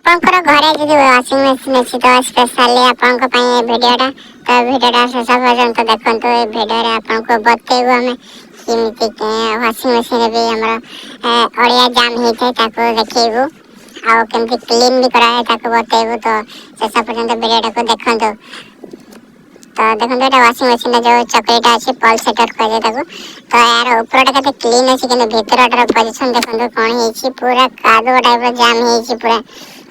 आपणकर घरे जदि वाशिंग मशीन अच्छी तो स्पेशली आपण भिडटा तो भिडटा शेष पर्यंत देखो। ये भिडियो आपको बतेबू आम केमी वाशिंग मशीन भी आम अड़िया जाम होता है देखू आमती क्लीन भी कराए बतेबू। तो शेष पर्यंत भिडियो को देखो। तो देखो ये वाशिंग मशीन जो चक्रीटा अच्छी पल सेटर कहे तो यार ऊपरटा के क्लीन अच्छी कि भीतर पोजिशन देखो कौन हो पूरा कादुआ टाइप जाम हो पूरा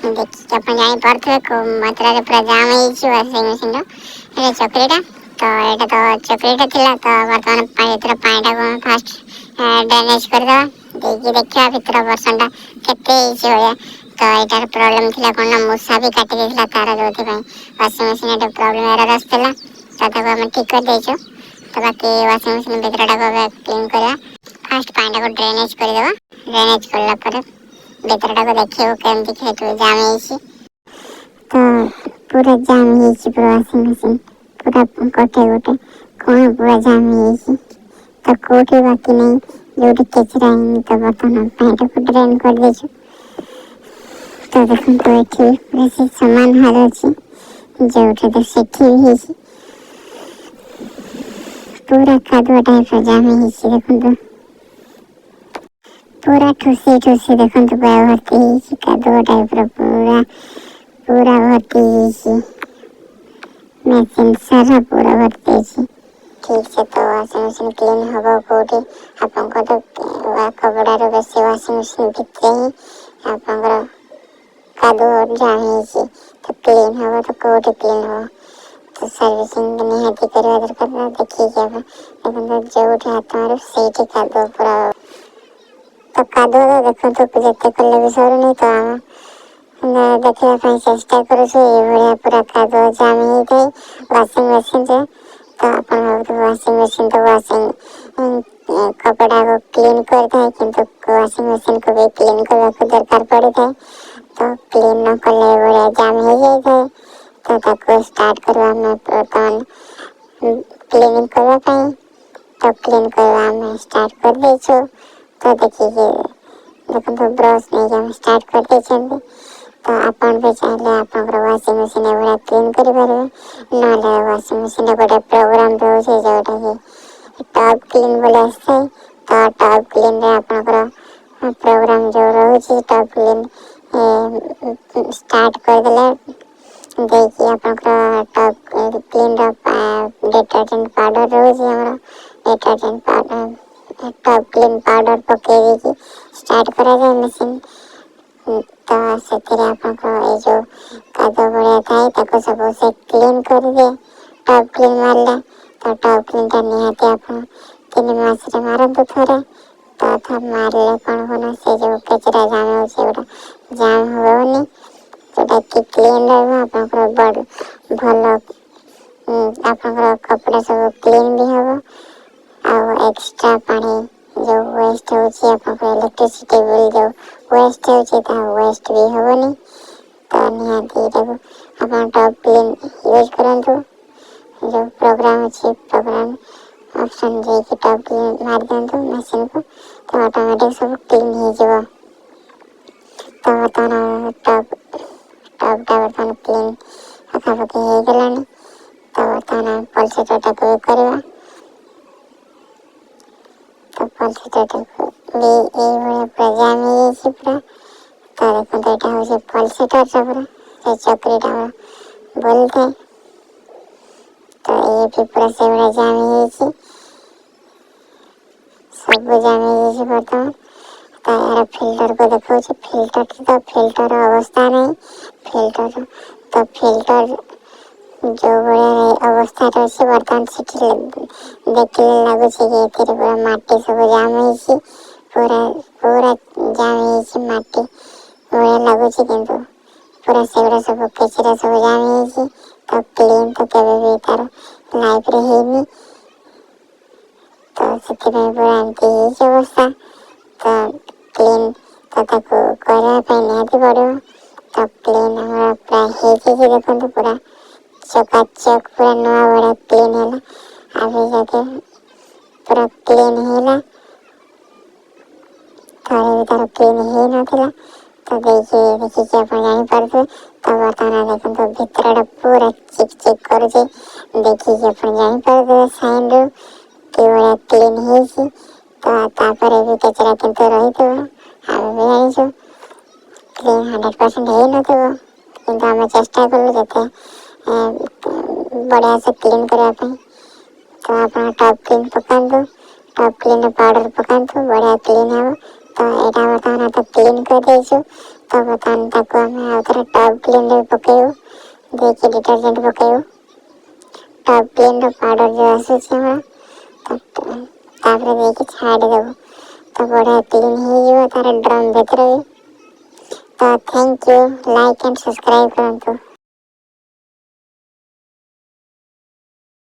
देखिए आप जापे को मात्रा पूरा जाम हो वाशिंग मशीन चक्रीटा। तो यहाँ तो चक्रीटा थिला तो बर्तमान पानीटा को फास्ट ड्रेनेज करदे देखा भर बर्षणटा के तो यार प्रोब्लेम थी कौन ना मूसा भी काटी देता तार जो वाशिंग मशीन प्रोब्लेम एरर आसला तो आम ठीक कर देचु। तो बाकी वाशिंग मशीन भीतरटा को क्लीन करवा फास्ट पानी को ड्रेनेज करदे ड्रेनेज कला भीतरटा को देखिए केमती खेत जाम हो तो पूरा जाम हो पूरा वाशिंग मशीन पूरा गोटे गोटे कौन पूरा जाम हो तो कौटे बाकी नहीं जो केचरा तो बर्तमान पानी को ड्रेन कर देचु। तो देखो तो ये पूरा से सामान हाल अच्छी जो तो सेठी भी पूरा कादुआ टाइप जाम हो देखो पूरा ठुसी ठुसी देखो पूरा भर्ती कादुआ टाइप पूरा पूरा भर्ती मशीन सारा पूरा भर्ती ठीक से। तो वाशिंग मशीन क्लीन हम कौटे आपको तो कपड़ार बेस वाशिंग मशीन भितर ही आप कादुआ जाम हो तो क्लीन हम तो कौटे क्लीन हम तो सर्विसिंग निहाती करवा दरकार देखिए देखो जो हाथ मार से कादुआ पूरा तो कादुआ देखो तो जिते कले भी सरुनी तो आम देखा चेष्टा करूँ पूरा कादुआ जाम होता है वाशिंग मशीन से। तो आप वाशिंग मशीन तो वाशिंग कपड़ा को क्लीन करता है किंतु वाशिंग मशीन को भी क्लीन करने को दरकार पड़ता है। तो क्लीन न कले बढ़िया जाम हो जाता है तो स्टार्ट करवा में बर्तमान क्लीनिंग करवाई तो क्लीन करवा में स्टार्ट कर देचु। तो देखिए देखो तो ब्रश नहीं हम स्टार्ट कर दे तो आपन भी चाहिए आप वाशिंग मशीन एवं क्लीन करें ना वाशिंग मशीन गोटे प्रोग्राम रोचे जोटा कि टॉप क्लीन बोले आसे तो टॉप क्लीन आपंकर प्रोग्राम जो रोचे टॉप क्लीन स्टार्ट करदे देखिए आपंकर टॉप क्लीन डिटर्जेंट पाउडर रोचे आम detergent powder top clean powder पकई स्टार्ट करा जाए मशीन। तो से जो कादुआ बढ़िया थाए सब से क्लीन कर दे टॉप क्लीन मारले तो टॉप क्लीन निहाती आप 3 मास मारतु थे तो मारले कौन होना से जो कचरा जाम हो जाम होनी जोटा कि क्लीन रहा बड़ भल आप कपड़ा सब क्लीन भी हम आ एक्स्ट्रा पानी जो वेस्ट हो इलेक्ट्रिसिटी बिल जो वेस्ट हो वेस्ट भी हेनी तो निहाती आप टॉप क्लीन यूज करूँ जो प्रोग्राम अच्छे प्रोग्राम ऑप्शन जाकि टॉप क्लीन मार दिंतु मशीन को तो ऑटोमेटिक सब क्लीन हो तो बर्तमान टॉपटा बर्तमान क्लीन पखापाखि हो गलानी। तो बर्तमान पल्सेटटा को करवा तो पल्सेटटा भी ये पूरा जाम हो पूरा। तो देखो तो यहाँ हूँ पल्सेटर पूरा चक्रीटा बोलते तो ये भी पूरा से बड़ा जाम हो सब जाम हो बर्तमान। तो यार फिल्टर को देखो फिल्टर अवस्था नहीं फिल्टर तो फिल्टर जो बढ़िया अवस्था रही बर्तमान से देखने लगुच पूरा मट्टी सब जाम हो पूरा पूरा जाम हो मट्टी बढ़िया लगुच किंतु पूरा से सब कचरा सब जाम हो तो क्लीन तो केवे तार लाइफ रे हेनी तो से पूरा एमती अवस्था तो क्लीन तो करने निहाती पड़ो तो क्लीन हमारा पूरा देखो पूरा चकाचक पूरा नुआ बड़ा क्लीन है अभी जाके पूरा क्लीन है थोड़े भी तार क्लीन हो ना तो देखिए देखिए आपण जानिपारुथे तो बर्तमान देखो भितर पूरा चिक चिक करुचे देखिए आपण जानिपारुथे साइन रू कि बड़ा क्लीन है तो तापर भी कचरा किंतु रही तो हम भी जानिछु क्लीन 100% है न तो किंतु हम चेष्टा करू जते बढ़िया से क्लीन करने पे तो आप टॉप क्लीन पकांदो टॉप क्लीन पाउडर पकांदो बढ़िया क्लीन है तो एटा बर्तमान तो क्लीन कर देछु तो बर्तमान ताको हम आउथरे टॉप क्लीन रे पकेउ देखिए डिटर्जेंट पकेउ टॉप क्लीन रो पाउडर जो आसुछि हमरा तापर देखिए छाड़ देबो तो बढ़िया क्लीन हो जिवो तार ड्रम भीतर तो thank you like and subscribe करंतु।